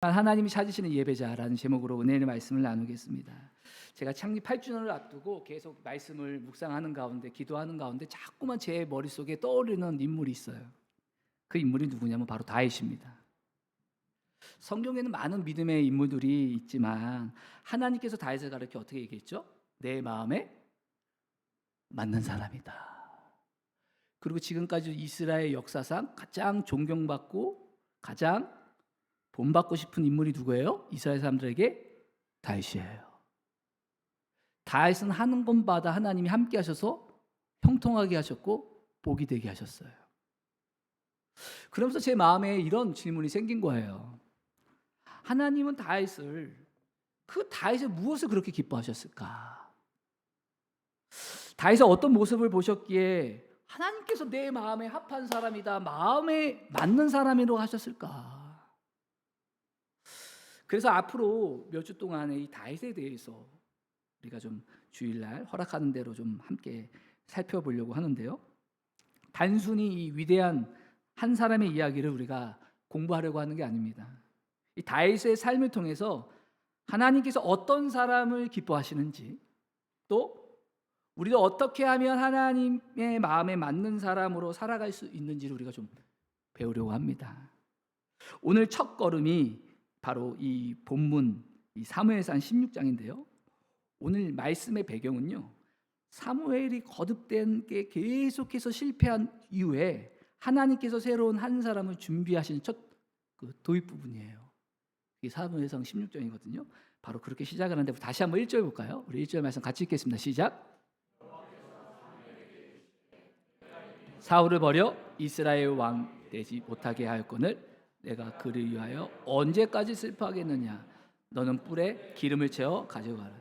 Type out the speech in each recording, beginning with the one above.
하나님이 찾으시는 예배자라는 제목으로 은혜의 말씀을 나누겠습니다. 제가 창립 8주년을 앞두고 계속 말씀을 묵상하는 가운데, 기도하는 가운데 자꾸만 제 머릿속에 떠오르는 인물이 있어요. 그 인물이 누구냐면 바로 다윗입니다. 성경에는 많은 믿음의 인물들이 있지만 하나님께서 다윗을 가르쳐 어떻게 얘기했죠? 내 마음에 맞는 사람이다. 그리고 지금까지 이스라엘 역사상 가장 존경받고 가장 본받고 싶은 인물이 누구예요? 이스라엘 사람들에게 다윗이에요. 다윗은 하는 것마다 하나님이 함께 하셔서 형통하게 하셨고 복이 되게 하셨어요. 그러면서 제 마음에 이런 질문이 생긴 거예요. 하나님은 다윗을 무엇을 그렇게 기뻐하셨을까? 다윗의 어떤 모습을 보셨기에 하나님께서 내 마음에 합한 사람이다, 마음에 맞는 사람이라고 하셨을까? 그래서 앞으로 몇 주 동안에 이 다윗에 대해서 우리가 좀 주일날 허락하는 대로 좀 함께 살펴보려고 하는데요. 단순히 이 위대한 한 사람의 이야기를 우리가 공부하려고 하는 게 아닙니다. 이 다윗의 삶을 통해서 하나님께서 어떤 사람을 기뻐하시는지, 또 우리가 어떻게 하면 하나님의 마음에 맞는 사람으로 살아갈 수 있는지를 우리가 좀 배우려고 합니다. 오늘 첫 걸음이 바로 이 본문 이 사무엘상 16장인데요. 오늘 말씀의 배경은요, 사무엘이 거듭된 게 계속해서 실패한 이후에 하나님께서 새로운 한 사람을 준비하시는 첫 도입 부분이에요. 이게 사무엘상 16장이거든요. 바로 그렇게 시작을 하는데 다시 한번 1절 볼까요? 우리 1절 말씀 같이 읽겠습니다. 시작. 사울을 버려 이스라엘 왕 되지 못하게 하였거늘 내가 그를 위하여 언제까지 슬퍼하겠느냐? 너는 뿔에 기름을 채워 가져가라.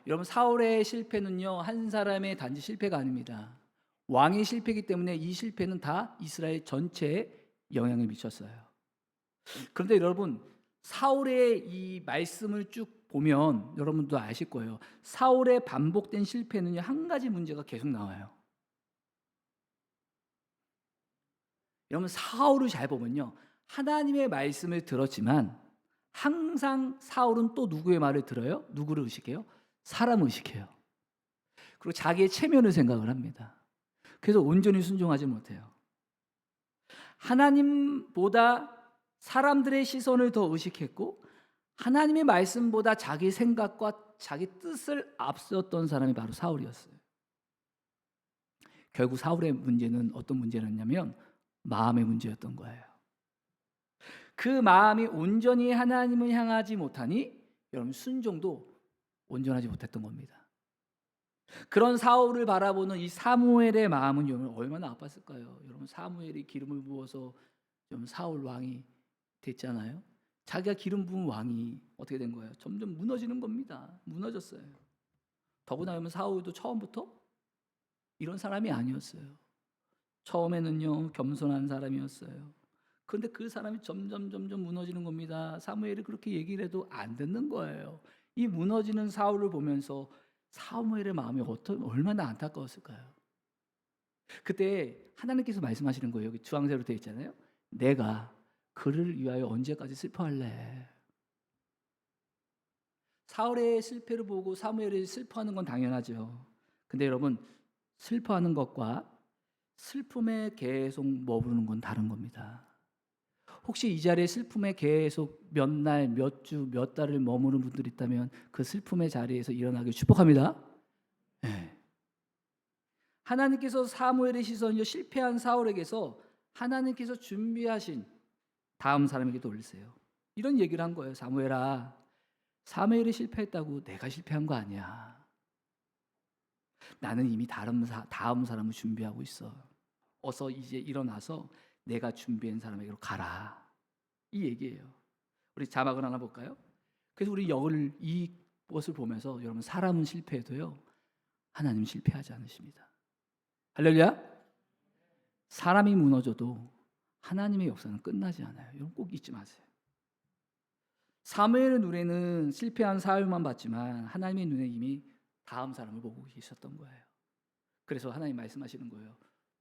여러분, 사울의 실패는요, 한 사람의 단지 실패가 아닙니다. 왕의 실패이기 때문에 이 실패는 다 이스라엘 전체에 영향을 미쳤어요. 그런데 여러분, 사울의 이 말씀을 쭉 보면 여러분도 아실 거예요. 사울의 반복된 실패는요, 한 가지 문제가 계속 나와요. 여러분, 사울을 잘 보면요, 하나님의 말씀을 들었지만 항상 사울은 또 누구의 말을 들어요? 누구를 의식해요? 사람을 의식해요. 그리고 자기의 체면을 생각을 합니다. 그래서 온전히 순종하지 못해요. 하나님보다 사람들의 시선을 더 의식했고 하나님의 말씀보다 자기 생각과 자기 뜻을 앞섰던 사람이 바로 사울이었어요. 결국 사울의 문제는 어떤 문제였냐면 마음의 문제였던 거예요. 그 마음이 온전히 하나님을 향하지 못하니 여러분, 순종도 온전하지 못했던 겁니다. 그런 사울을 바라보는 이 사무엘의 마음은 여러분 얼마나 아팠을까요? 여러분, 사무엘이 기름을 부어서 좀 사울 왕이 됐잖아요. 자기가 기름 부은 왕이 어떻게 된 거예요? 점점 무너지는 겁니다. 무너졌어요. 더구나 여러분, 사울도 처음부터 이런 사람이 아니었어요. 처음에는요, 겸손한 사람이었어요. 그런데 그 사람이 점점 무너지는 겁니다. 사무엘이 그렇게 얘기를 해도 안 듣는 거예요. 이 무너지는 사울을 보면서 사무엘의 마음이 얼마나 안타까웠을까요? 그때 하나님께서 말씀하시는 거예요. 여기 주황색으로 되어 있잖아요. 내가 그를 위하여 언제까지 슬퍼할래? 사울의 실패를 보고 사무엘이 슬퍼하는 건 당연하죠. 근데 여러분, 슬퍼하는 것과 슬픔에 계속 머무르는 건 다른 겁니다. 혹시 이 자리에 슬픔에 계속 몇 날, 몇 주, 몇 달을 머무는 분들이 있다면 그 슬픔의 자리에서 일어나길 축복합니다. 네. 하나님께서 사무엘의 시선이 실패한 사울에게서 하나님께서 준비하신 다음 사람에게 돌리세요. 이런 얘기를 한 거예요. 사무엘아, 사무엘이 실패했다고 내가 실패한 거 아니야. 나는 이미 다음 사람을 준비하고 있어. 어서 이제 일어나서 내가 준비한 사람에게로 가라. 이 얘기예요. 우리 자막을 하나 볼까요? 그래서 우리 이것을 보면서 여러분, 사람은 실패해도요, 하나님은 실패하지 않으십니다. 할렐루야. 사람이 무너져도 하나님의 역사는 끝나지 않아요. 여러분, 꼭 잊지 마세요. 사무엘의 눈에는 실패한 사울만 봤지만 하나님의 눈에 이미 다음 사람을 보고 계셨던 거예요. 그래서 하나님 말씀하시는 거예요.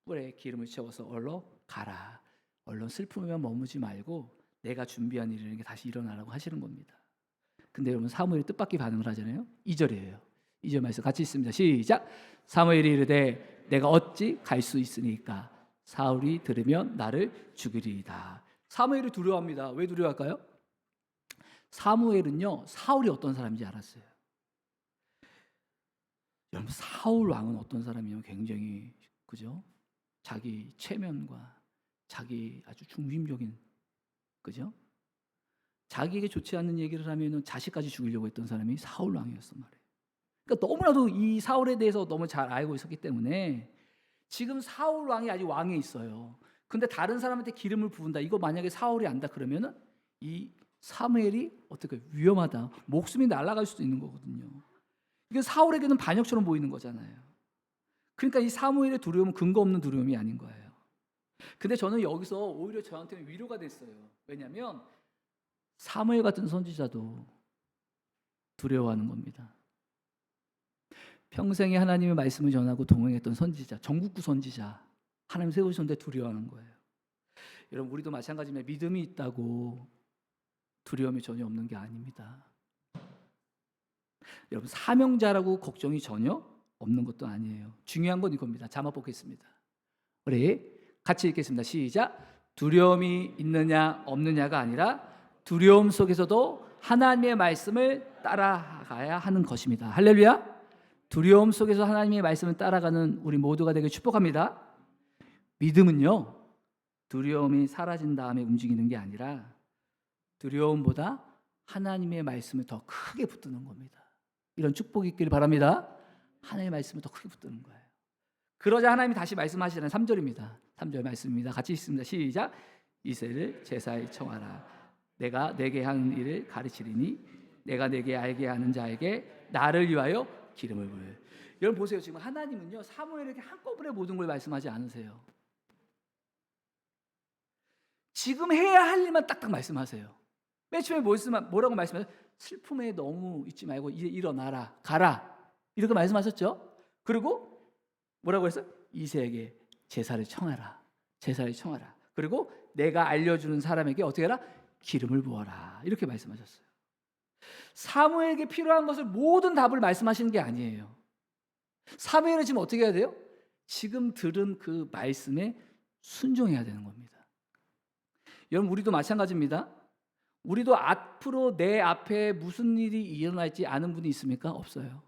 뿔에 기름을 채워서 얼른 가라. 얼른 슬픔에만 머무지 말고 내가 준비한 일을 다시 일어나라고 하시는 겁니다. 근데 여러분 사무엘이 뜻밖의 반응을 하잖아요. 2절이에요. 2절 말씀 같이 읽습니다. 시작. 사무엘이 이르되 내가 어찌 갈 수 있으니까 사울이 들으면 나를 죽이리이다. 사무엘이 두려워합니다. 왜 두려워할까요? 사무엘은요 사울이 어떤 사람인지 알았어요. 여러분 사울 왕은 어떤 사람이냐면 굉장히 그죠? 자기 체면과 자기 아주 중심적인 그죠? 자기에게 좋지 않는 얘기를 하면은 자식까지 죽이려고 했던 사람이 사울 왕이었단 말이에요. 그러니까 너무나도 이 사울에 대해서 너무 잘 알고 있었기 때문에 지금 사울 왕이 아직 왕에 있어요. 근데 다른 사람한테 기름을 부은다. 이거 만약에 사울이 안다 그러면은 이 사무엘이 어떻게 위험하다. 목숨이 날아갈 수도 있는 거거든요. 이게 사울에게는 반역처럼 보이는 거잖아요. 그러니까 이 사무엘의 두려움은 근거 없는 두려움이 아닌 거예요. 근데 저는 여기서 오히려 저한테는 위로가 됐어요. 왜냐하면 사무엘 같은 선지자도 두려워하는 겁니다. 평생에 하나님의 말씀을 전하고 동행했던 선지자, 전국구 선지자, 하나님 세우셨는데 두려워하는 거예요. 여러분 우리도 마찬가지입니다. 믿음이 있다고 두려움이 전혀 없는 게 아닙니다. 여러분 사명자라고 걱정이 전혀 없는 것도 아니에요. 중요한 건 이겁니다. 자막 보겠습니다. 우리 같이 읽겠습니다. 시작. 두려움이 있느냐 없느냐가 아니라 두려움 속에서도 하나님의 말씀을 따라가야 하는 것입니다. 할렐루야. 두려움 속에서 하나님의 말씀을 따라가는 우리 모두가 되길 축복합니다. 믿음은요 두려움이 사라진 다음에 움직이는 게 아니라 두려움보다 하나님의 말씀을 더 크게 붙드는 겁니다. 이런 축복이 있길 바랍니다. 하나님의 말씀을 더 크게 붙드는 거예요. 그러자 하나님이 다시 말씀하시는 3절입니다. 3절 말씀입니다. 같이 읽습니다. 시작. 이새를 제사에 청하라. 내가 내게 하는 일을 가르치리니 내가 내게 알게 하는 자에게 나를 위하여 기름을 부으. 여러분 보세요. 지금 하나님은요 사무엘에게 한꺼번에 모든 걸 말씀하지 않으세요. 지금 해야 할 일만 딱딱 말씀하세요. 맨 처음에 뭐라고 말씀하세요? 슬픔에 너무 있지 말고 이제 일어나라, 가라 이렇게 말씀하셨죠. 그리고 뭐라고 했어요? 이새에게 제사를 청하라, 제사를 청하라. 그리고 내가 알려주는 사람에게 어떻게 해라? 기름을 부어라 이렇게 말씀하셨어요. 사무엘에게 필요한 것을 모든 답을 말씀하시는 게 아니에요. 사무엘은 지금 어떻게 해야 돼요? 지금 들은 그 말씀에 순종해야 되는 겁니다. 여러분 우리도 마찬가지입니다. 우리도 앞으로 내 앞에 무슨 일이 일어날지 아는 분이 있습니까? 없어요.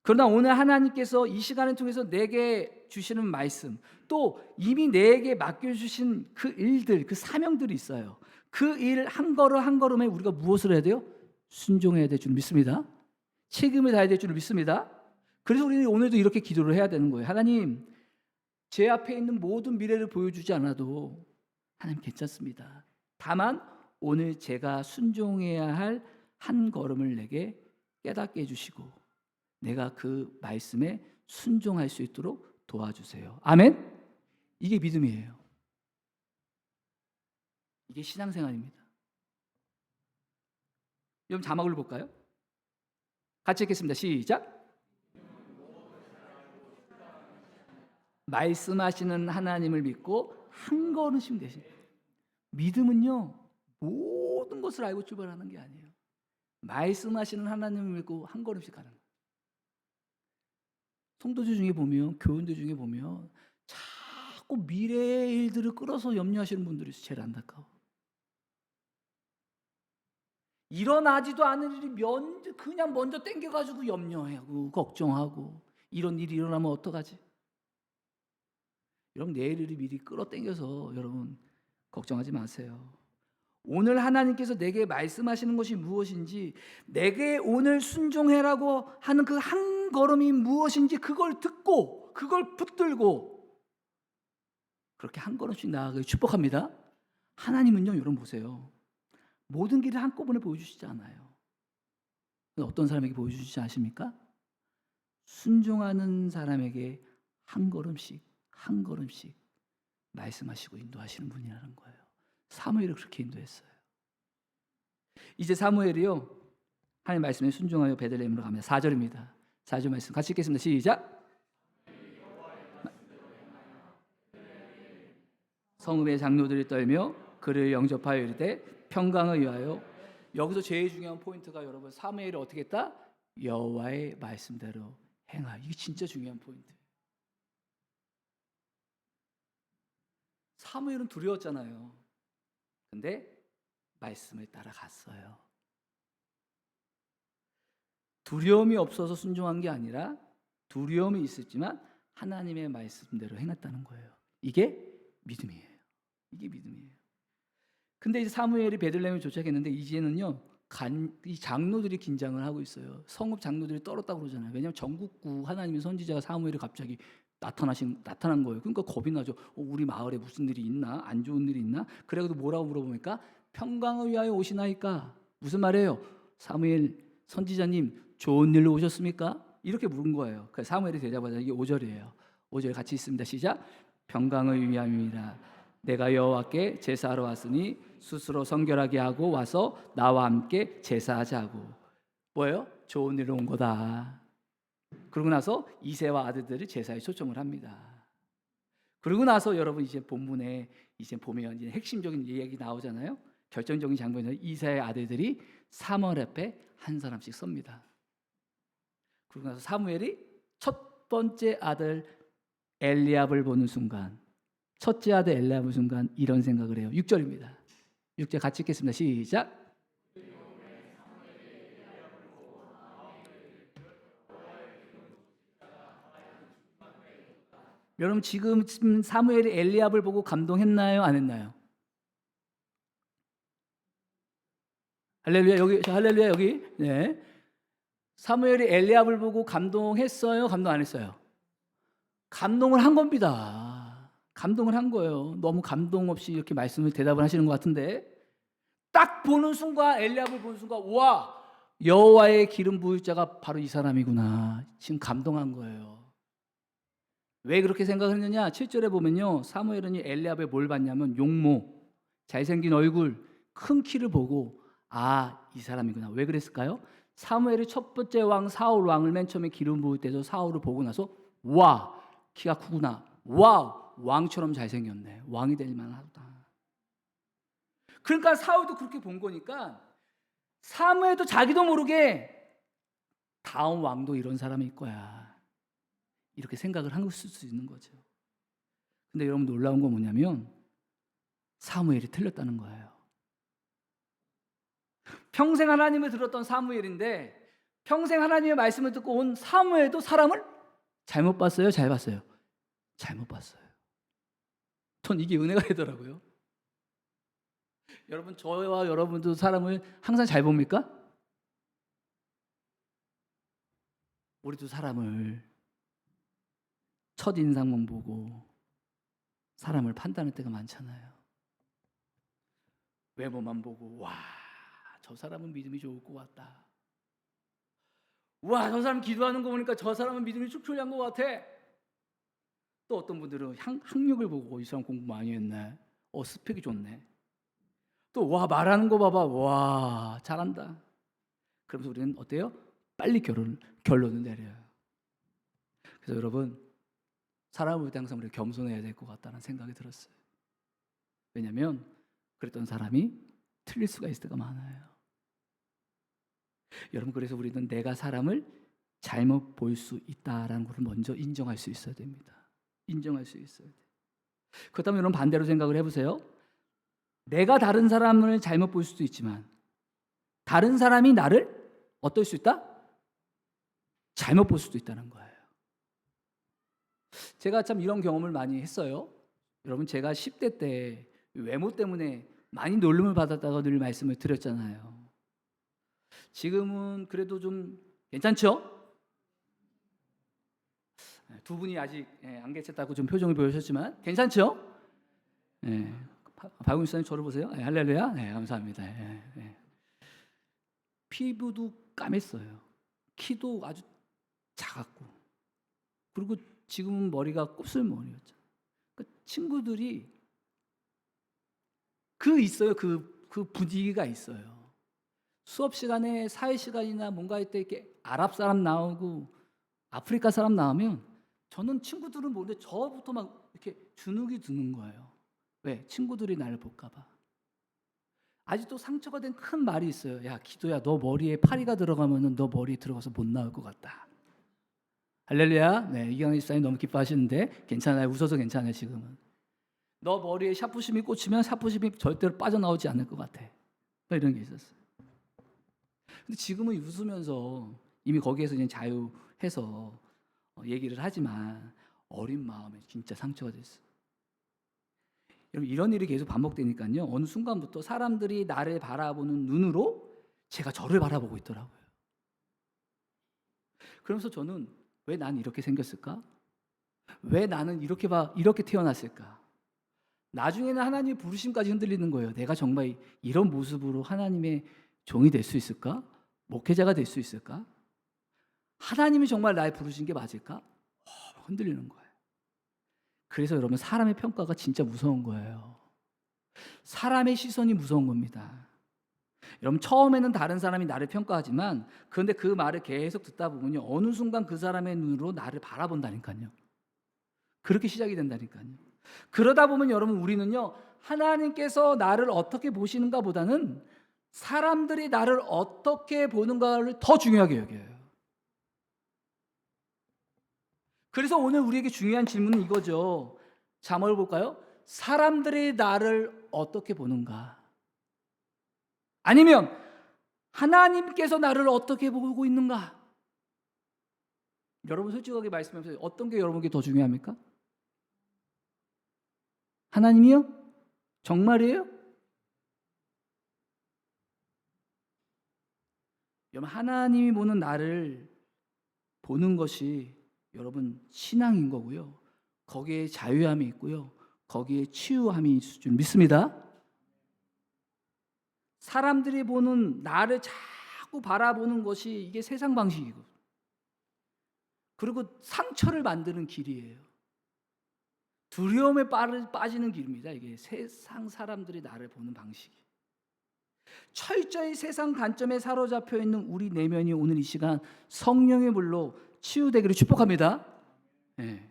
그러나 오늘 하나님께서 이 시간을 통해서 내게 주시는 말씀, 또 이미 내게 맡겨주신 그 일들, 그 사명들이 있어요. 그 일 한 걸음 한 걸음에 우리가 무엇을 해야 돼요? 순종해야 될 줄 믿습니다. 책임을 다해야 될 줄 믿습니다. 그래서 우리는 오늘도 이렇게 기도를 해야 되는 거예요. 하나님, 제 앞에 있는 모든 미래를 보여주지 않아도 하나님 괜찮습니다. 다만 오늘 제가 순종해야 할 한 걸음을 내게 깨닫게 해주시고 내가 그 말씀에 순종할 수 있도록 도와주세요. 아멘? 이게 믿음이에요. 이게 신앙생활입니다. 여러분 자막을 볼까요? 같이 읽겠습니다. 시작. 말씀하시는 하나님을 믿고 한 걸음씩 대신 믿음은요 모든 것을 알고 출발하는 게 아니에요. 말씀하시는 하나님을 믿고 한 걸음씩 가는 거예요. 성도들 중에 보면 교인들 중에 보면 자꾸 미래의 일들을 끌어서 염려하시는 분들이 제일 안타까워. 일어나지도 않은 일이 그냥 먼저 땡겨가지고 염려하고 걱정하고 이런 일이 일어나면 어떡하지? 여러분 내일 일이 미리 끌어당겨서 여러분 걱정하지 마세요. 오늘 하나님께서 내게 말씀하시는 것이 무엇인지, 내게 오늘 순종해라고 하는 그 한 걸음이 무엇인지 그걸 듣고 그걸 붙들고 그렇게 한 걸음씩 나아가길 축복합니다. 하나님은요 여러분 보세요, 모든 길을 한꺼번에 보여주시지 않아요. 어떤 사람에게 보여주시지 않습니까? 순종하는 사람에게 한 걸음씩 한 걸음씩 말씀하시고 인도하시는 분이라는 거예요. 사무엘을 그렇게 인도했어요. 이제 사무엘이요 하나님 말씀에 순종하여 베들레헴으로 갑니다. 4절입니다. 4절 말씀 같이 읽겠습니다. 시작. 성읍의 장로들이 떨며 그를 영접하여 이르되 평강을 위하여. 여기서 제일 중요한 포인트가 여러분, 사무엘이 어떻게 했다? 여호와의 말씀대로 행하. 이게 진짜 중요한 포인트예요. 사무엘은 두려웠잖아요. 근데 말씀을 따라갔어요. 두려움이 없어서 순종한 게 아니라 두려움이 있었지만 하나님의 말씀대로 행했다는 거예요. 이게 믿음이에요. 이게 믿음이에요. 근데 이제 사무엘이 베들레헴에 도착했는데 이제는요, 이 장로들이 긴장을 하고 있어요. 성읍 장로들이 떨었다고 그러잖아요. 왜냐하면 전국구 하나님의 선지자가 사무엘이 갑자기 나타난 거예요. 그러니까 겁이 나죠. 우리 마을에 무슨 일이 있나? 안 좋은 일이 있나? 그래도 뭐라고 물어보니까 평강을 위하여 오시나이까? 무슨 말이에요? 사무엘 선지자님, 좋은 일로 오셨습니까? 이렇게 물은 거예요. 그래서 사무엘이 대답하자. 이게 5절이에요. 5절 같이 있습니다. 시작. 평강을 위함이라. 내가 여호와께 제사하러 왔으니 스스로 성결하게 하고 와서 나와 함께 제사하자고. 뭐예요? 좋은 일로 온 거다. 그러고 나서 이새와 아들들을 제사에 초청을 합니다. 그러고 나서 여러분 이제 본문에 이제 보면 이제 핵심적인 이야기 나오잖아요. 결정적인 장면은 이새의 아들들이 사무엘 앞에 한 사람씩 섭니다. 그러고 나서 사무엘이 첫 번째 아들 엘리압을 보는 순간, 첫째 아들 엘리압을 보는 순간 이런 생각을 해요. 6절입니다. 6절 같이 읽겠습니다. 시작. 여러분 지금 사무엘이 엘리압을 보고 감동했나요? 안 했나요? 할렐루야 여기, 할렐루야 여기. 네. 사무엘이 엘리압을 보고 감동했어요? 감동 안 했어요? 감동을 한 겁니다. 감동을 한 거예요. 너무 감동 없이 이렇게 말씀을 대답을 하시는 것 같은데 딱 보는 순간, 엘리압을 보는 순간, 와, 여호와의 기름 부을 자가 바로 이 사람이구나. 지금 감동한 거예요. 왜 그렇게 생각했느냐? 7절에 보면요, 사무엘은 엘리압의 뭘 봤냐면 용모, 잘생긴 얼굴, 큰 키를 보고 이 사람이구나. 왜 그랬을까요? 사무엘이 첫 번째 왕 사울 왕을 맨 처음에 기름 부을 때도 사울을 보고 나서 와, 키가 크구나. 와우, 왕처럼 잘생겼네. 왕이 될 만하다. 그러니까 사울도 그렇게 본 거니까 사무엘도 자기도 모르게 다음 왕도 이런 사람일 거야. 이렇게 생각을 할 수 있는 거죠. 근데 여러분 놀라운 건 뭐냐면 사무엘이 틀렸다는 거예요. 평생 하나님을 들었던 사무엘인데 평생 하나님의 말씀을 듣고 온 사무엘도 사람을 잘못 봤어요? 잘 봤어요? 잘못 봤어요. 전 이게 은혜가 되더라고요. 여러분 저와 여러분도 사람을 항상 잘 봅니까? 우리도 사람을 첫인상만 보고 사람을 판단할 때가 많잖아요. 외모만 보고 와, 저 사람은 믿음이 좋을 것 같다. 와, 저 사람 기도하는 거 보니까 저 사람은 믿음이 축출한 것 같아. 또 어떤 분들은 학력을 보고 이 사람 공부 많이 했네. 스펙이 좋네. 또 와, 말하는 거 봐봐. 와, 잘한다. 그러면서 우리는 어때요? 빨리 결론을 내려요. 그래서 여러분 사람을 볼 때 항상 우리가 겸손해야 될 것 같다는 생각이 들었어요. 왜냐하면 그랬던 사람이 틀릴 수가 있을 때가 많아요. 여러분 그래서 우리는 내가 사람을 잘못 볼 수 있다라는 것을 먼저 인정할 수 있어야 됩니다. 인정할 수 있어야 돼요. 그렇다면 여러분 반대로 생각을 해보세요. 내가 다른 사람을 잘못 볼 수도 있지만 다른 사람이 나를 어떨 수 있다? 잘못 볼 수도 있다는 거예요. 제가 참 이런 경험을 많이 했어요. 여러분 제가 10대 때 외모 때문에 많이 놀림을 받았다고 늘 말씀을 드렸잖아요. 지금은 그래도 좀 괜찮죠? 두 분이 아직 안 계셨다고 좀 표정을 보여주셨지만 괜찮죠? 박훈 씨님 저를 보세요. 할렐루야. 감사합니다. 피부도 까맸어요. 키도 아주 작았고 그리고 지금은 머리가 곱슬머리였죠. 그 친구들이 있어요. 그 분위기가 있어요. 수업 시간에 사회 시간이나 뭔가 할 때 이렇게 아랍 사람 나오고 아프리카 사람 나오면 저는 친구들은 모르는데 저부터 막 이렇게 주눅이 드는 거예요. 왜? 친구들이 나를 볼까 봐. 아직도 상처가 된 큰 말이 있어요. 야, 기도야, 너 머리에 파리가 들어가면은 너 머리에 들어가서 못 나올 것 같다. 할렐루야. 네, 이경희 집사님 너무 기뻐하시는데 괜찮아요. 웃어서 괜찮아요, 지금은. 너 머리에 샤프심이 꽂히면 샤프심이 절대로 빠져나오지 않을 것 같아. 이런 게 있었어요. 근데 지금은 웃으면서 이미 거기에서 이제 자유해서 얘기를 하지만 어린 마음에 진짜 상처가 됐어. 여러분, 이런 일이 계속 반복되니까요. 어느 순간부터 사람들이 나를 바라보는 눈으로 제가 저를 바라보고 있더라고요. 그러면서 저는 왜 난 이렇게 생겼을까? 왜 나는 이렇게 태어났을까? 나중에는 하나님의 부르심까지 흔들리는 거예요. 내가 정말 이런 모습으로 하나님의 종이 될 수 있을까? 목회자가 될 수 있을까? 하나님이 정말 날 부르신 게 맞을까? 흔들리는 거예요. 그래서 여러분, 사람의 평가가 진짜 무서운 거예요. 사람의 시선이 무서운 겁니다. 여러분, 처음에는 다른 사람이 나를 평가하지만 그런데 그 말을 계속 듣다 보면요, 어느 순간 그 사람의 눈으로 나를 바라본다니까요. 그렇게 시작이 된다니까요. 그러다 보면 여러분, 우리는요, 하나님께서 나를 어떻게 보시는가 보다는 사람들이 나를 어떻게 보는가를 더 중요하게 여겨요. 그래서 오늘 우리에게 중요한 질문은 이거죠. 자, 뭘 볼까요? 사람들이 나를 어떻게 보는가? 아니면 하나님께서 나를 어떻게 보고 있는가? 여러분, 솔직하게 말씀하세요. 어떤 게 여러분에게 더 중요합니까? 하나님이요? 정말이에요? 여러분, 하나님이 보는 나를 보는 것이 여러분 신앙인 거고요. 거기에 자유함이 있고요. 거기에 치유함이 있을 줄 믿습니다. 사람들이 보는 나를 자꾸 바라보는 것이 이게 세상 방식이고, 그리고 상처를 만드는 길이에요. 두려움에 빠지는 길입니다. 이게 세상 사람들이 나를 보는 방식이. 철저히 세상 관점에 사로잡혀 있는 우리 내면이 오늘 이 시간 성령의 물로 치유되기를 축복합니다. 네.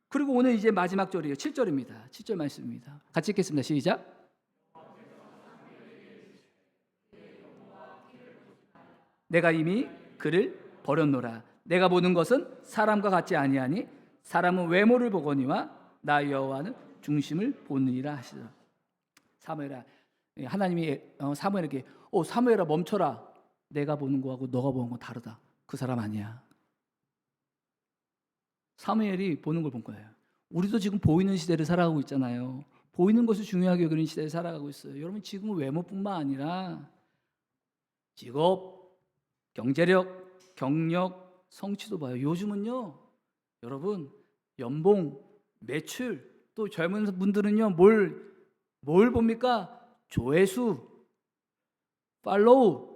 그리고 오늘 이제 마지막 절이에요. 7절입니다. 7절 말씀입니다. 같이 읽겠습니다. 시작. 내가 이미 그를 버렸노라. 내가 보는 것은 사람과 같지 아니하니 사람은 외모를 보거니와 나 여호와는 중심을 보느니라 하시더라. 사무엘아, 하나님이 사무엘에게 사무엘아 멈춰라. 내가 보는 거하고 너가 보는 거 다르다. 그 사람 아니야. 사무엘이 보는 걸 본 거예요. 우리도 지금 보이는 시대를 살아가고 있잖아요. 보이는 것을 중요하게 여기는 시대를 살아가고 있어요. 여러분, 지금은 외모뿐만 아니라 직업, 경제력, 경력, 성취도 봐요. 요즘은요, 여러분, 연봉, 매출, 또 젊은 분들은요, 뭘 봅니까? 조회수, 팔로우,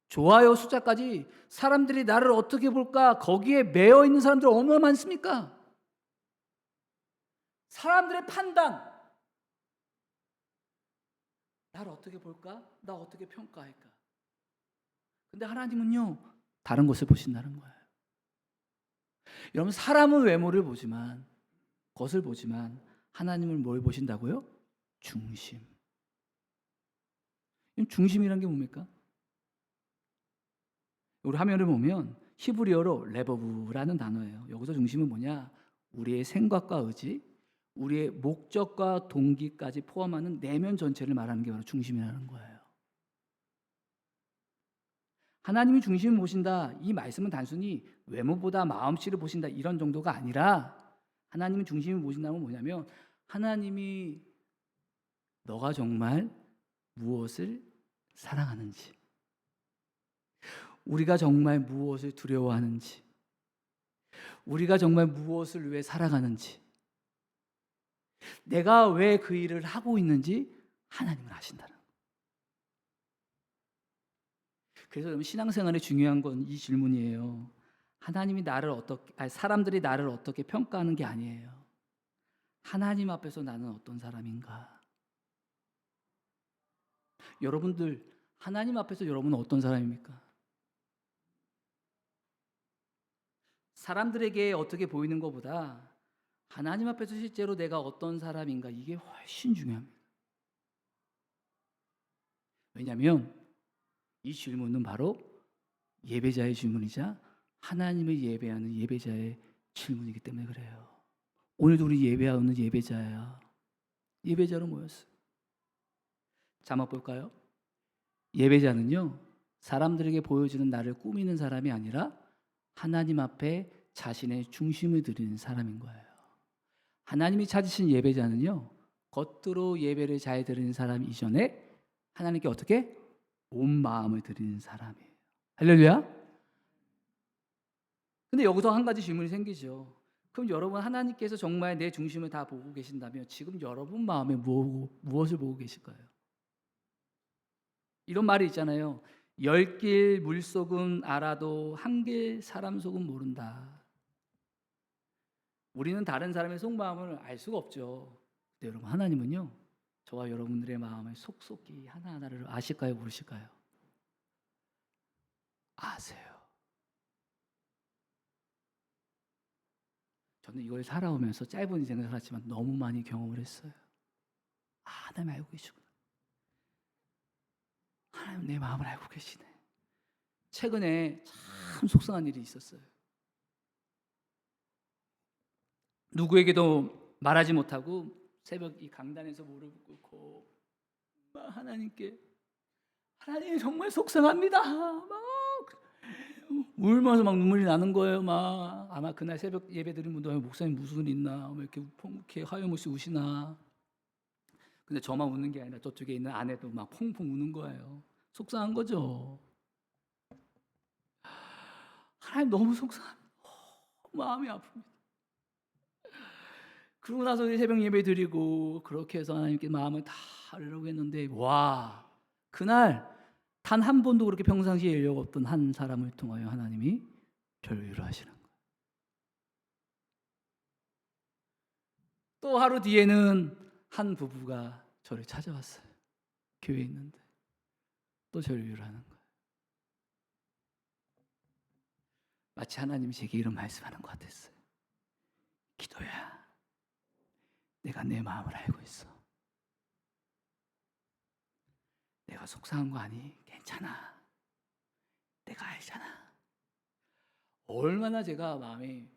좋아요 숫자까지. 사람들이 나를 어떻게 볼까? 거기에 매여 있는 사람들 얼마나 많습니까? 사람들의 판단, 나를 어떻게 볼까? 나 어떻게 평가할까? 근데 하나님은요, 다른 것을 보신다는 거예요. 여러분, 사람은 외모를 보지만, 것을 보지만 하나님은 뭘 보신다고요? 중심. 중심이란 게 뭡니까? 우리 화면을 보면 히브리어로 레버브라는 단어예요. 여기서 중심은 뭐냐? 우리의 생각과 의지, 우리의 목적과 동기까지 포함하는 내면 전체를 말하는 게 바로 중심이라는 거예요. 하나님이 중심을 보신다, 이 말씀은 단순히 외모보다 마음씨를 보신다 이런 정도가 아니라, 하나님은 중심을 보신다는 건 뭐냐면 하나님이 너가 정말 무엇을 사랑하는지, 우리가 정말 무엇을 두려워하는지, 우리가 정말 무엇을 위해 살아가는지, 내가 왜 그 일을 하고 있는지 하나님은 아신다는 거예요. 그래서 여러분, 신앙생활에 중요한 건 이 질문이에요. 하나님이 사람들이 나를 어떻게 평가하는 게 아니에요. 하나님 앞에서 나는 어떤 사람인가? 여러분들, 하나님 앞에서 여러분은 어떤 사람입니까? 사람들에게 어떻게 보이는 것보다 하나님 앞에서 실제로 내가 어떤 사람인가, 이게 훨씬 중요합니다. 왜냐하면 이 질문은 바로 예배자의 질문이자 하나님을 예배하는 예배자의 질문이기 때문에 그래요. 오늘도 우리 예배하는 예배자야. 예배자로 모였어요. 자막 볼까요? 예배자는요, 사람들에게 보여주는 나를 꾸미는 사람이 아니라 하나님 앞에 자신의 중심을 드리는 사람인 거예요. 하나님이 찾으신 예배자는요, 겉으로 예배를 잘 드리는 사람 이전에 하나님께 어떻게? 온 마음을 드리는 사람이에요. 할렐루야. 근데 여기서 한 가지 질문이 생기죠. 그럼 여러분, 하나님께서 정말 내 중심을 다 보고 계신다면 지금 여러분 마음에 무엇을 보고 계실까요? 이런 말이 있잖아요. 10길 물속은 알아도 한 길 사람 속은 모른다. 우리는 다른 사람의 속마음을 알 수가 없죠. 근데 여러분, 하나님은요, 저와 여러분들의 마음을 속속히 하나하나를 아실까요? 모르실까요? 아세요. 저는 이걸 살아오면서 짧은 인생을 살았지만 너무 많이 경험을 했어요. 하나님 알고 계시구나. 하나님 내 마음을 알고 계시네. 최근에 참 속상한 일이 있었어요. 누구에게도 말하지 못하고 새벽 이 강단에서 무릎을 꿇고 하나님께, 하나님 정말 속상합니다. 막 울면서 막 눈물이 나는 거예요. 막 아마 그날 새벽 예배 드린 분도 목사님 무슨 일 있나, 왜 이렇게 하염없이 우시나. 근데 저만 우는 게 아니라 저쪽에 있는 아내도 막 펑펑 우는 거예요. 속상한 거죠. 하나님 너무 속상합니다. 마음이 아픕니다. 그러고 나서 새벽 예배 드리고 그렇게 해서 하나님께 마음을 다 하려고 했는데, 와, 그날 단 한 번도 그렇게 평상시에 인력 없던 한 사람을 통하여 하나님이 저를 위로하시는 거예요. 또 하루 뒤에는 한 부부가 저를 찾아왔어요. 교회에 있는데 또 저를 위로하는 거예요. 마치 하나님이 제게 이런 말씀하는 것 같았어요. 기도야, 내가 내 마음을 알고 있어. 내가 속상한 거 아니? 괜찮아. 내가 알잖아. 얼마나 제가 마음이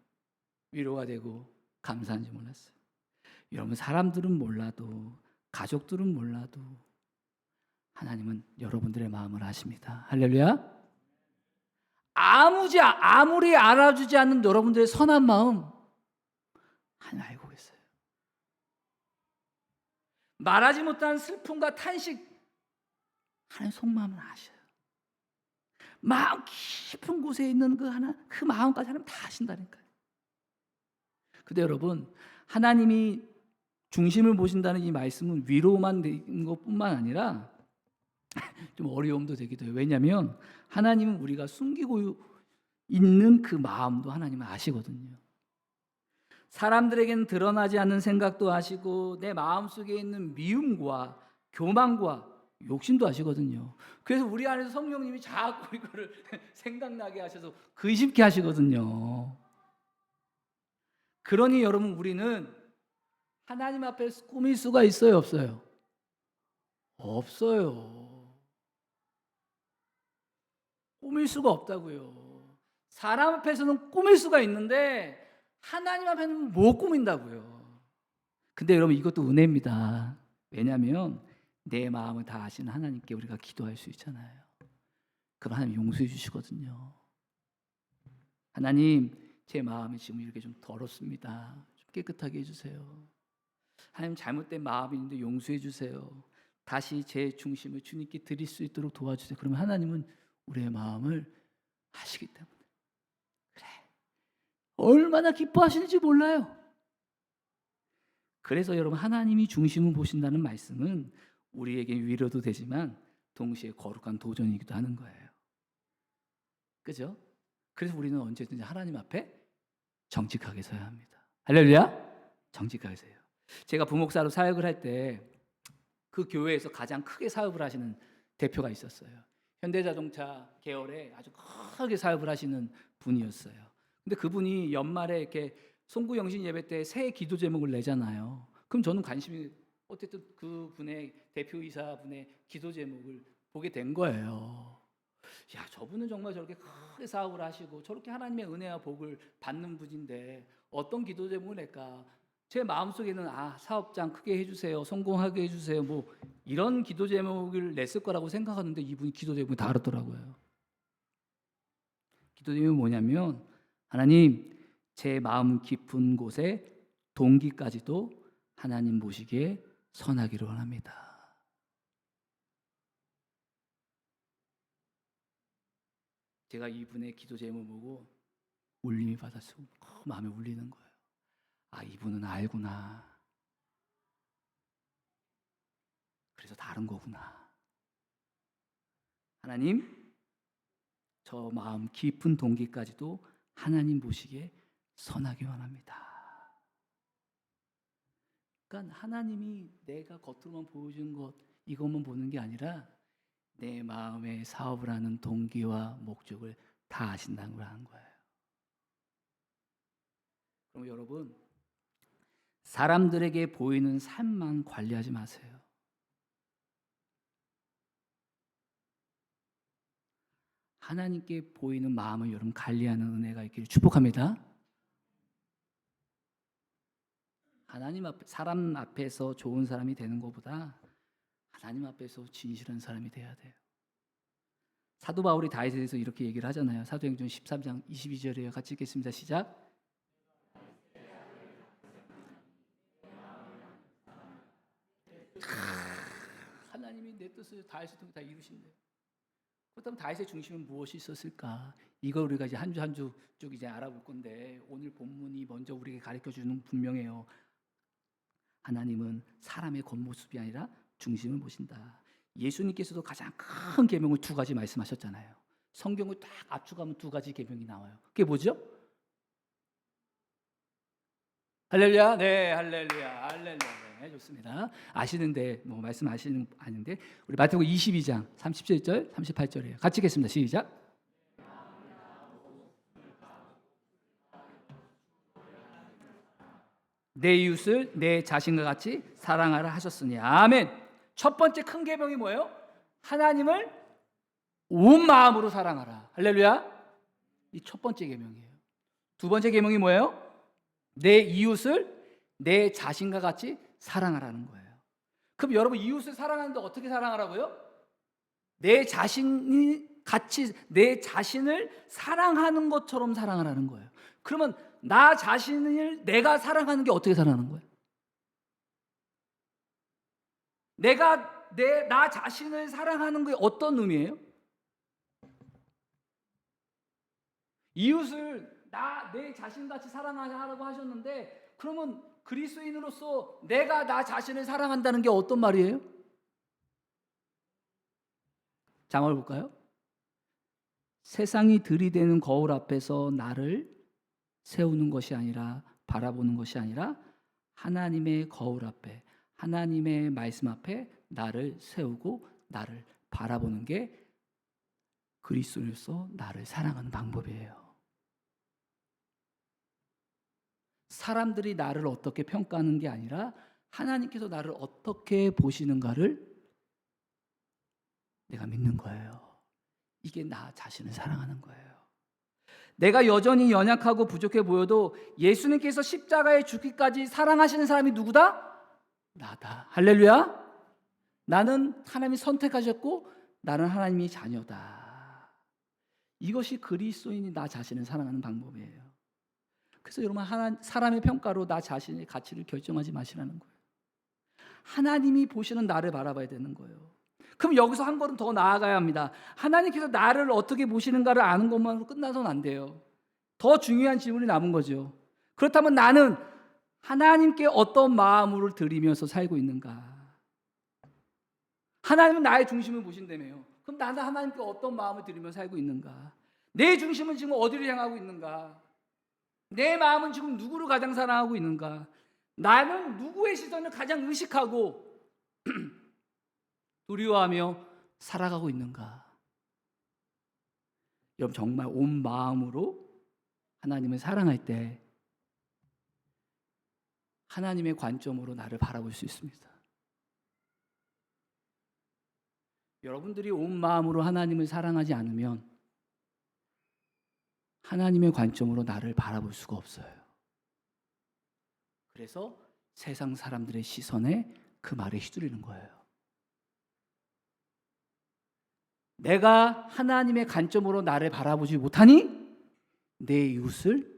위로가 되고 감사한지 몰랐어요. 여러분, 사람들은 몰라도, 가족들은 몰라도 하나님은 여러분들의 마음을 아십니다. 할렐루야. 아무리 알아주지 않는 여러분들의 선한 마음 하나님 알고 계세요. 말하지 못한 슬픔과 탄식 하나님 속마음을 아셔요. 마음 깊은 곳에 있는 그 마음까지 하나님 다 아신다니까요. 근데 여러분, 하나님이 중심을 보신다는 이 말씀은 위로만 된 것뿐만 아니라 좀 어려움도 되기도 해요. 왜냐하면 하나님은 우리가 숨기고 있는 그 마음도 하나님은 아시거든요. 사람들에게는 드러나지 않는 생각도 아시고 내 마음속에 있는 미움과 교만과 욕심도 아시거든요. 그래서 우리 안에서 성령님이 자꾸 이거를 생각나게 하셔서 의심케 하시거든요. 그러니 여러분, 우리는 하나님 앞에 꾸밀 수가 있어요, 없어요? 없어요. 꾸밀 수가 없다고요. 사람 앞에서는 꾸밀 수가 있는데 하나님 앞에는 못 꾸민다고요. 근데 여러분, 이것도 은혜입니다. 왜냐하면 내 마음을 다 아시는 하나님께 우리가 기도할 수 있잖아요. 그럼 하나님 용서해 주시거든요. 하나님, 제 마음이 지금 이렇게 좀 더럽습니다. 좀 깨끗하게 해주세요. 하나님, 잘못된 마음이 있는데 용서해 주세요. 다시 제 중심을 주님께 드릴 수 있도록 도와주세요. 그러면 하나님은 우리의 마음을 아시기 때문에 그래, 얼마나 기뻐하시는지 몰라요. 그래서 여러분, 하나님이 중심을 보신다는 말씀은 우리에게 위로도 되지만 동시에 거룩한 도전이기도 하는 거예요. 그죠? 그래서 우리는 언제든지 하나님 앞에 정직하게 서야 합니다. 할렐루야. 정직하게 서요. 제가 부목사로 사역을 할 때 그 교회에서 가장 크게 사업을 하시는 대표가 있었어요. 현대자동차 계열에 아주 크게 사업을 하시는 분이었어요. 근데 그분이 연말에 이렇게 송구영신 예배 때 새 기도 제목을 내잖아요. 그럼 저는 관심이 어쨌든 그분의 대표이사분의 기도 제목을 보게 된 거예요. 야, 저분은 정말 저렇게 크게 사업을 하시고 저렇게 하나님의 은혜와 복을 받는 분인데 어떤 기도 제목을 낼까? 제 마음속에는 사업장 크게 해주세요, 성공하게 해주세요, 뭐 이런 기도 제목을 냈을 거라고 생각하는데 이분이 기도 제목이 다르더라고요. 기도 제목이 뭐냐면, 하나님, 제 마음 깊은 곳에 동기까지도 하나님 보시기에 선하기를 원합니다. 제가 이분의 기도 제목 보고 울림이 받았어요. 마음에 울리는 거예요. 이분은 알구나. 그래서 다른 거구나. 하나님, 저 마음 깊은 동기까지도 하나님 보시기에 선하게 원합니다. 그러니까 하나님이 내가 겉으로만 보여주는 것, 이것만 보는 게 아니라 내 마음에 사업을 하는 동기와 목적을 다 아신다는 걸 아는 거예요. 그럼 여러분, 사람들에게 보이는 삶만 관리하지 마세요. 하나님께 보이는 마음을 여러분 관리하는 은혜가 있기를 축복합니다. 하나님 앞, 사람 앞에서 좋은 사람이 되는 것보다 하나님 앞에서 진실한 사람이 돼야 돼요. 사도 바울이 다윗에 대해서 이렇게 얘기를 하잖아요. 사도행전 13장 22절이에요. 같이 읽겠습니다. 시작. 하나님이 내 뜻을 다윗을 통해 다 이루신대요. 그렇다면 다윗의 중심은 무엇이 있었을까? 이걸 우리가 이제 한 주 한 주 쭉 이제 알아볼 건데, 오늘 본문이 먼저 우리에게 가르쳐 주는 분명해요. 하나님은 사람의 겉모습이 아니라 중심을 보신다. 예수님께서도 가장 큰 계명을 두 가지 말씀하셨잖아요. 성경을 딱 압축하면 두 가지 계명이 나와요. 그게 뭐죠? 할렐루야, 네, 할렐루야, 할렐루야, 네, 좋습니다. 아시는데 뭐 말씀 아시는데 우리 마태복음 22장 37절, 38절이에요. 같이 읽겠습니다. 시작. 내 이웃을 내 자신과 같이 사랑하라 하셨으니. 아멘. 첫 번째 큰 계명이 뭐예요? 하나님을 온 마음으로 사랑하라. 할렐루야. 이 첫 번째 계명이에요. 두 번째 계명이 뭐예요? 내 이웃을 내 자신과 같이 사랑하라는 거예요. 그럼 여러분, 이웃을 사랑하는데 어떻게 사랑하라고요? 내 자신이 같이 내 자신을 사랑하는 것처럼 사랑하라는 거예요. 그러면 나 자신을 내가 사랑하는 게 어떻게 사랑하는 거예요? 내가 나 자신을 사랑하는 게 어떤 의미예요? 이웃을 내 자신같이 사랑하라고 하셨는데, 그러면 그리스도인으로서 내가 나 자신을 사랑한다는 게 어떤 말이에요? 장을 볼까요? 세상이 들이대는 거울 앞에서 나를 세우는 것이 아니라, 바라보는 것이 아니라 하나님의 거울 앞에, 하나님의 말씀 앞에 나를 세우고 나를 바라보는 게 그리스도로서 나를 사랑하는 방법이에요. 사람들이 나를 어떻게 평가하는 게 아니라 하나님께서 나를 어떻게 보시는가를 내가 믿는 거예요. 이게 나 자신을 사랑하는 거예요. 내가 여전히 연약하고 부족해 보여도 예수님께서 십자가에 죽기까지 사랑하시는 사람이 누구다? 나다. 할렐루야. 나는 하나님이 선택하셨고 나는 하나님의 자녀다. 이것이 그리스도인이 나 자신을 사랑하는 방법이에요. 그래서 여러분, 사람의 평가로 나 자신의 가치를 결정하지 마시라는 거예요. 하나님이 보시는 나를 바라봐야 되는 거예요. 그럼 여기서 한 걸음 더 나아가야 합니다. 하나님께서 나를 어떻게 보시는가를 아는 것만으로 끝나서는 안 돼요. 더 중요한 질문이 남은 거죠. 그렇다면 나는 하나님께 어떤 마음으로 드리면서 살고 있는가? 하나님은 나의 중심을 보신다며요. 그럼 나는 하나님께 어떤 마음을 드리면서 살고 있는가? 내 중심은 지금 어디를 향하고 있는가? 내 마음은 지금 누구를 가장 사랑하고 있는가? 나는 누구의 시선을 가장 의식하고 두려워하며 살아가고 있는가? 여러분, 정말 온 마음으로 하나님을 사랑할 때 하나님의 관점으로 나를 바라볼 수 있습니다. 여러분들이 온 마음으로 하나님을 사랑하지 않으면 하나님의 관점으로 나를 바라볼 수가 없어요. 그래서 세상 사람들의 시선에 그 말에 휘둘리는 거예요. 내가 하나님의 관점으로 나를 바라보지 못하니 내 이웃을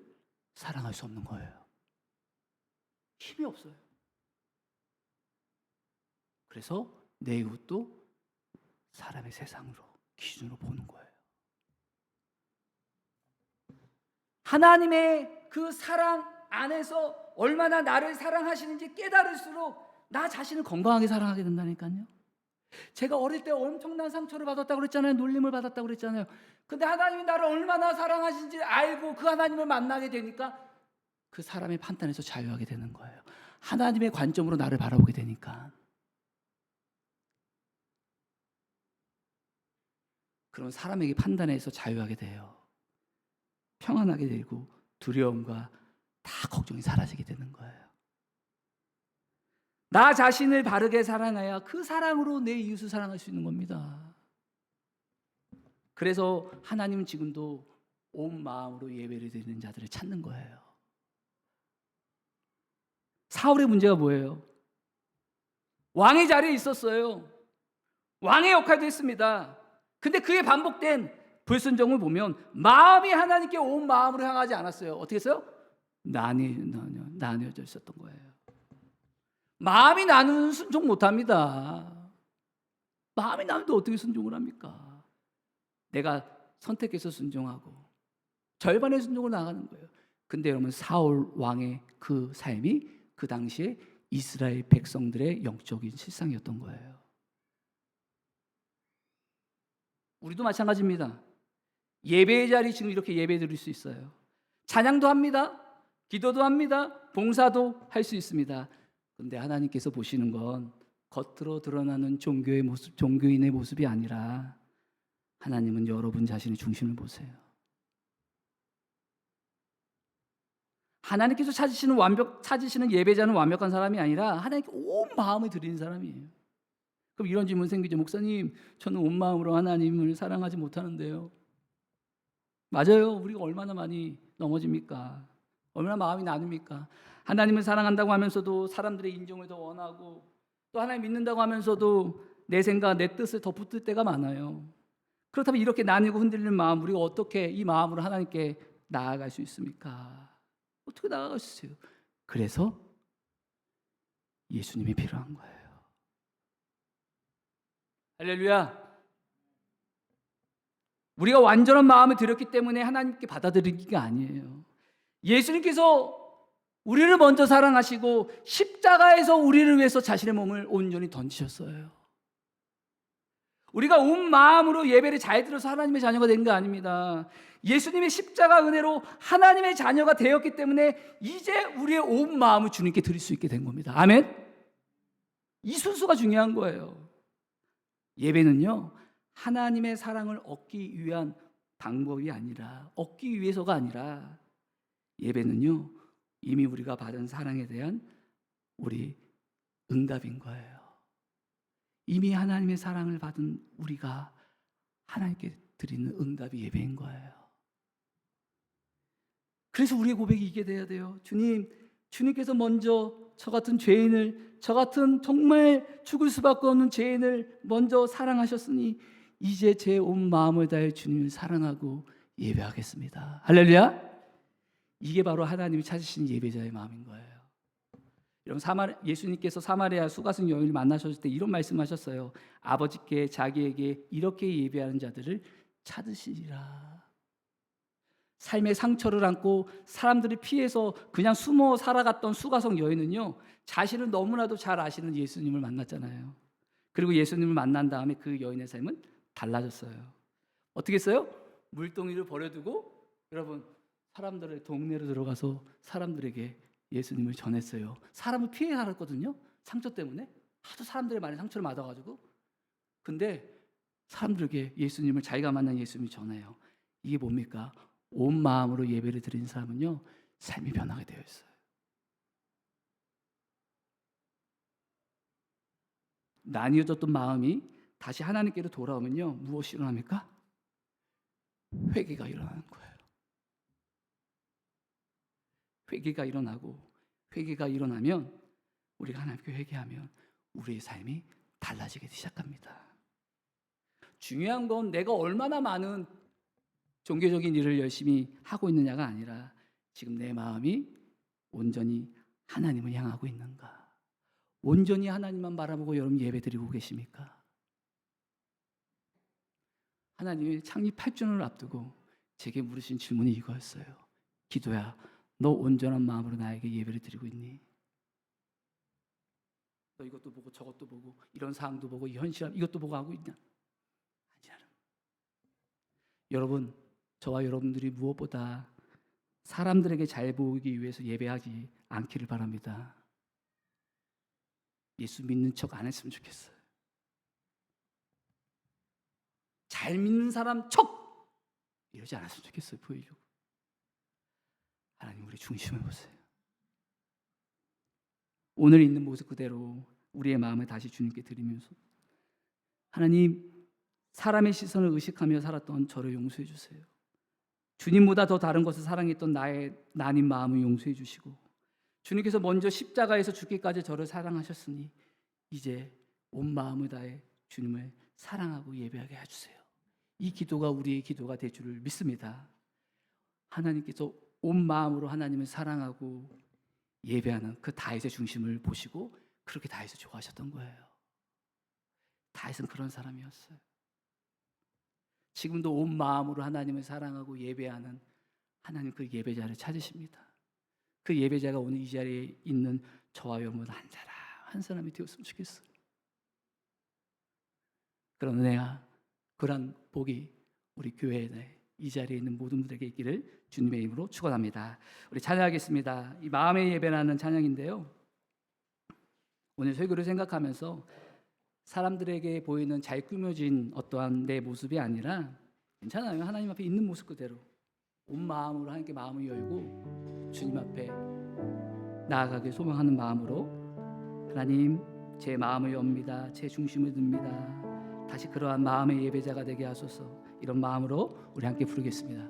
사랑할 수 없는 거예요. 힘이 없어요. 그래서 내 이웃도 사람의 세상으로 기준으로 보는 거예요. 하나님의 그 사랑 안에서 얼마나 나를 사랑하시는지 깨달을수록 나 자신을 건강하게 사랑하게 된다니까요. 제가 어릴 때 엄청난 상처를 받았다고 그랬잖아요. 놀림을 받았다고 그랬잖아요. 근데 하나님이 나를 얼마나 사랑하시는지 알고 그 하나님을 만나게 되니까 그 사람의 판단에서 자유하게 되는 거예요. 하나님의 관점으로 나를 바라보게 되니까. 그럼 사람에게 판단에서 자유하게 돼요. 평안하게 되고 두려움과 다 걱정이 사라지게 되는 거예요. 나 자신을 바르게 사랑해야 그 사랑으로 내 이웃을 사랑할 수 있는 겁니다. 그래서 하나님은 지금도 온 마음으로 예배를 드리는 자들을 찾는 거예요. 사울의 문제가 뭐예요? 왕의 자리에 있었어요. 왕의 역할도 했습니다. 근데 그의 반복된 불순종을 보면 마음이 하나님께 온 마음으로 향하지 않았어요. 어떻게 했어요? 나뉘어져 있었던 거예요. 마음이 나누는 순종 못합니다. 마음이 나누는데 어떻게 순종을 합니까? 내가 선택해서 순종하고 절반의 순종을 나가는 거예요. 근데 여러분 사울 왕의 그 삶이 그 당시에 이스라엘 백성들의 영적인 실상이었던 거예요. 우리도 마찬가지입니다. 예배의 자리 지금 이렇게 예배 드릴 수 있어요. 찬양도 합니다. 기도도 합니다. 봉사도 할 수 있습니다. 그런데 하나님께서 보시는 건 겉으로 드러나는 종교의 모습, 종교인의 모습이 아니라 하나님은 여러분 자신의 중심을 보세요. 하나님께서 찾으시는 예배자는 완벽한 사람이 아니라 하나님께 온 마음을 드리는 사람이에요. 그럼 이런 질문 생기죠. 목사님, 저는 온 마음으로 하나님을 사랑하지 못하는데요. 맞아요. 우리가 얼마나 많이 넘어집니까? 얼마나 마음이 나눕니까? 하나님을 사랑한다고 하면서도 사람들의 인정을 더 원하고 또 하나님 믿는다고 하면서도 내 생각, 내 뜻을 더 붙들 때가 많아요. 그렇다면 이렇게 나뉘고 흔들리는 마음, 우리가 어떻게 이 마음으로 하나님께 나아갈 수 있습니까? 어떻게 나아갈 수 있어요? 그래서 예수님이 필요한 거예요. 할렐루야. 우리가 완전한 마음을 드렸기 때문에 하나님께 받아들이기가 아니에요. 예수님께서 우리를 먼저 사랑하시고 십자가에서 우리를 위해서 자신의 몸을 온전히 던지셨어요. 우리가 온 마음으로 예배를 잘 들어서 하나님의 자녀가 된 거 아닙니다. 예수님의 십자가 은혜로 하나님의 자녀가 되었기 때문에 이제 우리의 온 마음을 주님께 드릴 수 있게 된 겁니다. 아멘? 이 순서가 중요한 거예요. 예배는요, 하나님의 사랑을 얻기 위한 방법이 아니라, 얻기 위해서가 아니라, 예배는요, 이미 우리가 받은 사랑에 대한 우리 응답인 거예요. 이미 하나님의 사랑을 받은 우리가 하나님께 드리는 응답이 예배인 거예요. 그래서 우리의 고백이 이게 돼야 돼요. 주님께서 먼저 저 같은 죄인을, 저 같은 정말 죽을 수밖에 없는 죄인을 먼저 사랑하셨으니 이제 제 온 마음을 다해 주님을 사랑하고 예배하겠습니다. 할렐루야. 이게 바로 하나님이 찾으신 예배자의 마음인 거예요. 여러분, 예수님께서 사마리아 수가성 여인을 만나셨을 때 이런 말씀하셨어요. 아버지께 자기에게 이렇게 예배하는 자들을 찾으시리라. 삶의 상처를 안고 사람들이 피해서 그냥 숨어 살아갔던 수가성 여인은요, 자신을 너무나도 잘 아시는 예수님을 만났잖아요. 그리고 예수님을 만난 다음에 그 여인의 삶은 달라졌어요. 어떻게 했어요? 물동이를 버려두고 여러분, 사람들의 동네로 들어가서 사람들에게 예수님을 전했어요. 사람을 피해 살았거든요. 상처 때문에 하도 사람들의 말에 상처를 받아가지고. 근데 사람들에게 예수님을, 자기가 만난 예수님을 전해요. 이게 뭡니까? 온 마음으로 예배를 드리는 사람은요, 삶이 변하게 되어 있어요. 나뉘어졌던 마음이 다시 하나님께로 돌아오면요, 무엇이 일어납니까? 회개가 일어나는 거예요. 회개가 일어나고, 회개가 일어나면 우리가 하나님께 회개하면 우리의 삶이 달라지기 시작합니다. 중요한 건 내가 얼마나 많은 종교적인 일을 열심히 하고 있느냐가 아니라 지금 내 마음이 온전히 하나님을 향하고 있는가? 온전히 하나님만 바라보고 여러분 예배드리고 계십니까? 하나님이 창립 8주년을 앞두고 제게 물으신 질문이 이거였어요. 기도야, 너 온전한 마음으로 나에게 예배를 드리고 있니? 너 이것도 보고 저것도 보고 이런 상황도 보고 이 현실 이것도 보고 하고 있냐? 아니야. 여러분, 저와 여러분들이 무엇보다 사람들에게 잘 보이기 위해서 예배하지 않기를 바랍니다. 예수 믿는 척 안 했으면 좋겠어요. 잘 믿는 사람 척 이러지 않았으면 좋겠어요. 보이려고. 하나님, 우리 중심을 보세요. 오늘 있는 모습 그대로 우리의 마음을 다시 주님께 드리면서, 하나님, 사람의 시선을 의식하며 살았던 저를 용서해 주세요. 주님보다 더 다른 것을 사랑했던 나의 나님 마음을 용서해 주시고, 주님께서 먼저 십자가에서 죽기까지 저를 사랑하셨으니 이제 온 마음을 다해 주님을 사랑하고 예배하게 해주세요. 이 기도가 우리의 기도가 될 줄을 믿습니다. 하나님께서 온 마음으로 하나님을 사랑하고 예배하는 그 다윗의 중심을 보시고 그렇게 다윗을 좋아하셨던 거예요. 다윗은 그런 사람이었어요. 지금도 온 마음으로 하나님을 사랑하고 예배하는 하나님, 그 예배자를 찾으십니다. 그 예배자가 오늘 이 자리에 있는 저와 여러분 한 사람이 되었으면 좋겠어요. 그런 은혜와 그런 복이 우리 교회에 이 자리에 있는 모든 분들에게 있기를 주님의 이름으로 축원합니다. 우리 찬양하겠습니다. 이 마음의 예배라는 찬양인데요, 오늘 설교를 생각하면서 사람들에게 보이는 잘 꾸며진 어떠한 내 모습이 아니라, 괜찮아요, 하나님 앞에 있는 모습 그대로 온 마음으로 하나님께 마음을 열고 주님 앞에 나아가길 소망하는 마음으로, 하나님, 제 마음을 엽니다. 제 중심을 듭니다. 다시 그러한 마음의 예배자가 되게 하소서. 이런 마음으로 우리 함께 부르겠습니다.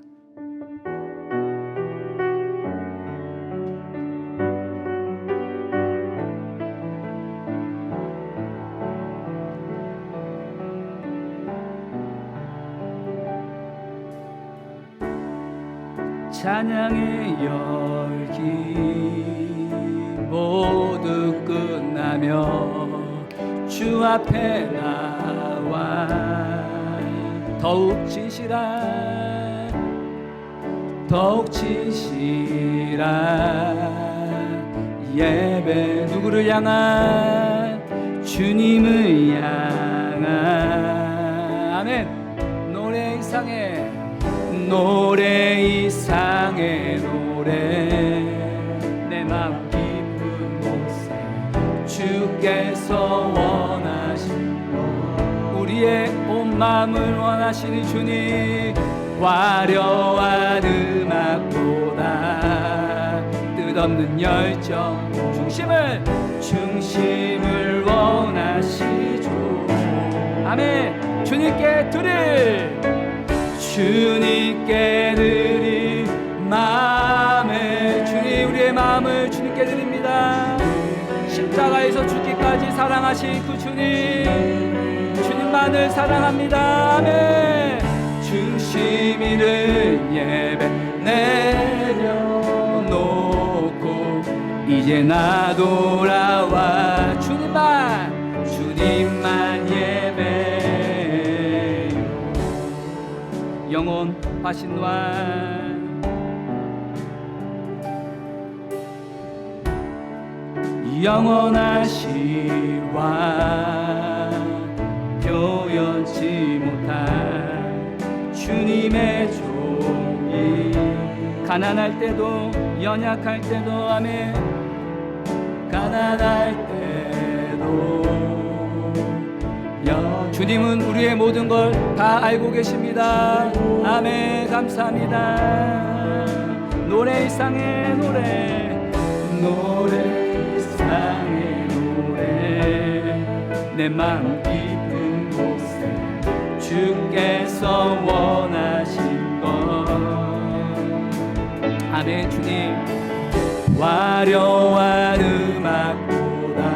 찬양의 열기 모두 끝나며 주 앞에 나와 더욱 진실한 예배, 누구를 향한? 주님을 향한. 아멘. 노래 이상의 노래, 내 마음 깊은 곳에 주께서 원하시는, 우리의 온 마음을 원하시는 주님, 화려한 음악보다 뜻없는 열정, 중심을 원하시죠. 아멘. 주님께 드릴 마음을, 주님, 우리의 마음을 주님께 드립니다. 십자가에서 죽기까지 사랑하신 그 주님만을 사랑합니다. 아멘. 중심 잃은 예배 내려놓고 이제 나 돌아와 주님만 예배, 영원하신 왕, 영원하신 왕, 표현치 못할 주님의 종이, 가난할 때도 연약할 때도, 아멘, 가난할 때도 주님은 우리의 모든 걸 다 알고 계십니다. 아멘. 감사합니다. 노래 이상의 노래, 내 마음 깊은 곳에 주께서 원하신 것. 아멘. 주님, 화려한 음악보다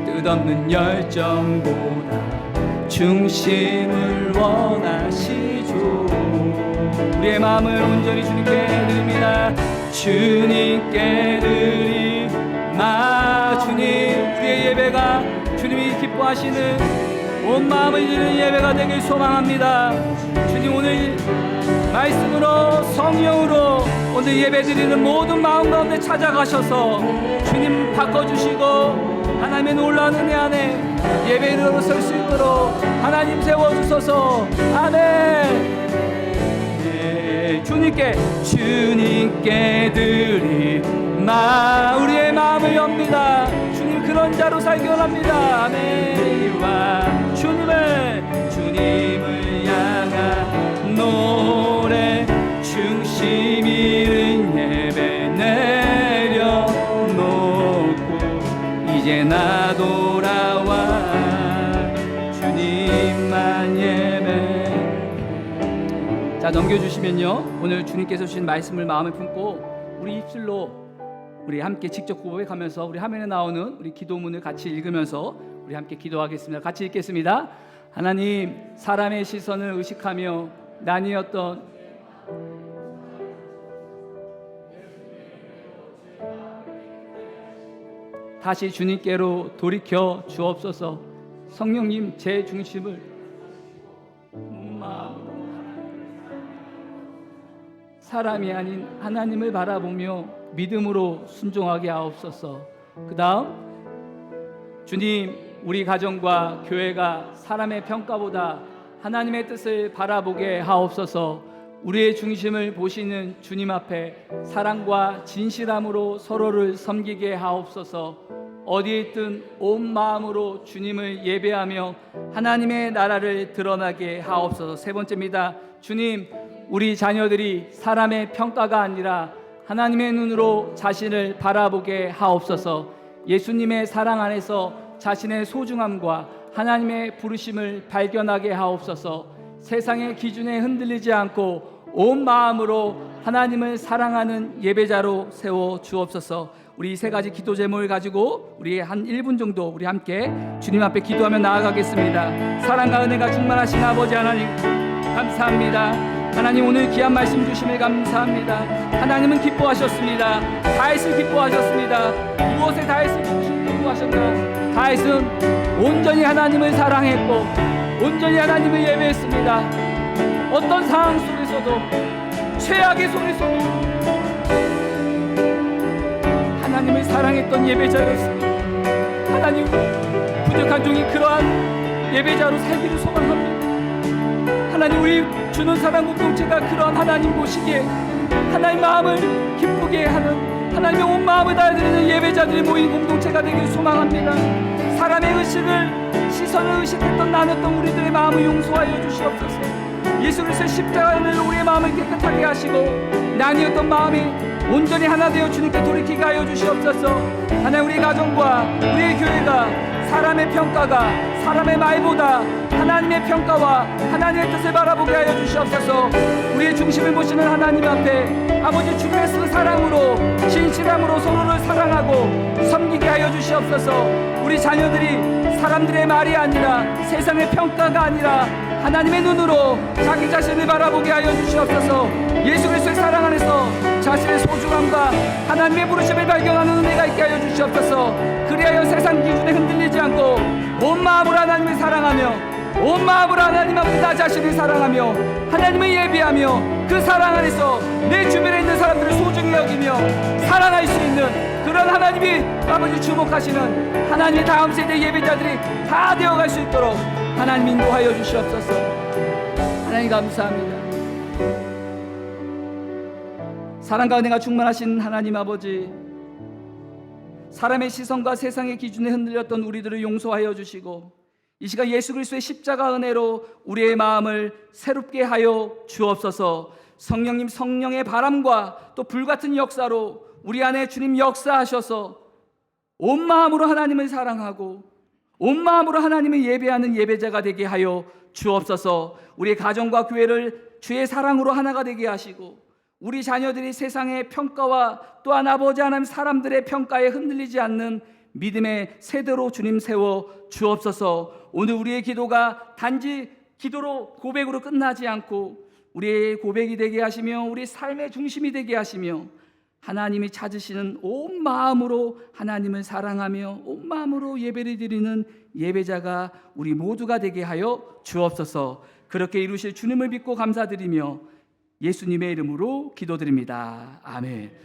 끝없는 열정보다 중심을 원하시죠. 우리의 마음을 온전히 주님께 드립니다. 주님께 드리마. 주님, 우리의 예배가 주님이 기뻐하시는 온 마음을 드리는 예배가 되길 소망합니다. 주님, 오늘 말씀으로 성령으로 오늘 예배 드리는 모든 마음 가운데 찾아가셔서 주님 바꿔주시고 하나님의 놀라운 은혜 안에 예배에 들어설 수 있도록 하나님 세워주소서. 아멘. 주님께 드리마. 우리의 마음을 엽니다. 주님, 그런 자로 살기 원합니다. 아멘. 주님을 향한 노래, 중심 잃은 예배 내려놓고 이제 나 돌아와 주님만 예배. 자, 넘겨주시면요, 오늘 주님께서 주신 말씀을 마음에 품고 우리 입술로 우리 함께 직접 고백하면서 우리 화면에 나오는 우리 기도문을 같이 읽으면서 우리 함께 기도하겠습니다. 같이 읽겠습니다. 하나님, 사람의 시선을 의식하며 나뉘었던 다시 주님께로 돌이켜 주옵소서. 성령님, 제 중심을 사람이 아닌 하나님을 바라보며 믿음으로 순종하게 하옵소서. 그 다음, 주님, 우리 가정과 교회가 사람의 평가보다 하나님의 뜻을 바라보게 하옵소서. 우리의 중심을 보시는 주님 앞에 사랑과 진실함으로 서로를 섬기게 하옵소서. 어디에 있든 온 마음으로 주님을 예배하며 하나님의 나라를 드러나게 하옵소서. 세 번째입니다. 주님, 우리 자녀들이 사람의 평가가 아니라 하나님의 눈으로 자신을 바라보게 하옵소서. 예수님의 사랑 안에서 자신의 소중함과 하나님의 부르심을 발견하게 하옵소서. 세상의 기준에 흔들리지 않고 온 마음으로 하나님을 사랑하는 예배자로 세워 주옵소서. 우리 세 가지 기도 제목을 가지고 우리 한 1분 정도 우리 함께 주님 앞에 기도하며 나아가겠습니다. 사랑과 은혜가 충만하신 아버지 하나님, 감사합니다. 하나님, 오늘 귀한 말씀 주심을 감사합니다. 하나님은 기뻐하셨습니다. 다윗을 기뻐하셨습니다. 무엇에 다윗을 기뻐하셨나? 다윗은 온전히 하나님을 사랑했고 온전히 하나님을 예배했습니다. 어떤 상황 속에서도, 최악의 속에서도 하나님을 사랑했던 예배자였습니다. 하나님, 부족한 종이 그러한 예배자로 살기를 소망합니다. 하나님, 우리 주는 사랑 공동체가 그러한 하나님 보시기에 하나님 마음을 기쁘게 하는, 하나님의 온 마음을 다해드리는 예배자들이 모인 공동체가 되길 소망합니다. 사람의 의식을, 시선을 의식했던 나눴던 우리들의 마음을 용서하여 주시옵소서. 예수 그리스도의 십자가로 우리의 마음을 깨끗하게 하시고 나뉘었던 마음이 온전히 하나 되어 주님께 돌이키게 하여 주시옵소서. 하나님, 우리 가정과 우리의 교회가 사람의 평가가, 사람의 말보다 하나님의 평가와 하나님의 뜻을 바라보게 하여 주시옵소서. 우리의 중심을 보시는 하나님 앞에 아버지 주님의 사랑으로, 진실함으로 서로를 사랑하고 섬기게 하여 주시옵소서. 우리 자녀들이 사람들의 말이 아니라, 세상의 평가가 아니라 하나님의 눈으로 자기 자신을 바라보게 하여 주시옵소서. 예수 그리스도의 사랑 안에서 자신의 소중함과 하나님의 부르심을 발견하는 은혜가 있게 하여 주시옵소서. 그리하여 세상 기준에 흔들리지 않고 온 마음으로 하나님을 사랑하며 온 마음으로 하나님 앞에 나 자신을 사랑하며 하나님을 예비하며 그 사랑 안에서 내 주변에 있는 사람들을 소중히 여기며 사랑할 수 있는 그런 하나님이 아버지 주목하시는 하나님의 다음 세대 예배자들이 다 되어갈 수 있도록 하나님 인도하여 주시옵소서. 하나님, 감사합니다. 사랑과 은혜가 충만하신 하나님 아버지, 사람의 시선과 세상의 기준에 흔들렸던 우리들을 용서하여 주시고 이 시간 예수 그리스도의 십자가 은혜로 우리의 마음을 새롭게 하여 주옵소서. 성령님, 성령의 바람과 또 불같은 역사로 우리 안에 주님 역사하셔서 온 마음으로 하나님을 사랑하고 온 마음으로 하나님을 예배하는 예배자가 되게 하여 주옵소서. 우리 가정과 교회를 주의 사랑으로 하나가 되게 하시고 우리 자녀들이 세상의 평가와 또한 아버지 하나님 사람들의 평가에 흔들리지 않는 믿음의 세대로 주님 세워 주옵소서. 오늘 우리의 기도가 단지 기도로 고백으로 끝나지 않고 우리의 고백이 되게 하시며 우리 삶의 중심이 되게 하시며 하나님이 찾으시는 온 마음으로 하나님을 사랑하며 온 마음으로 예배를 드리는 예배자가 우리 모두가 되게 하여 주옵소서. 그렇게 이루실 주님을 믿고 감사드리며 예수님의 이름으로 기도드립니다. 아멘.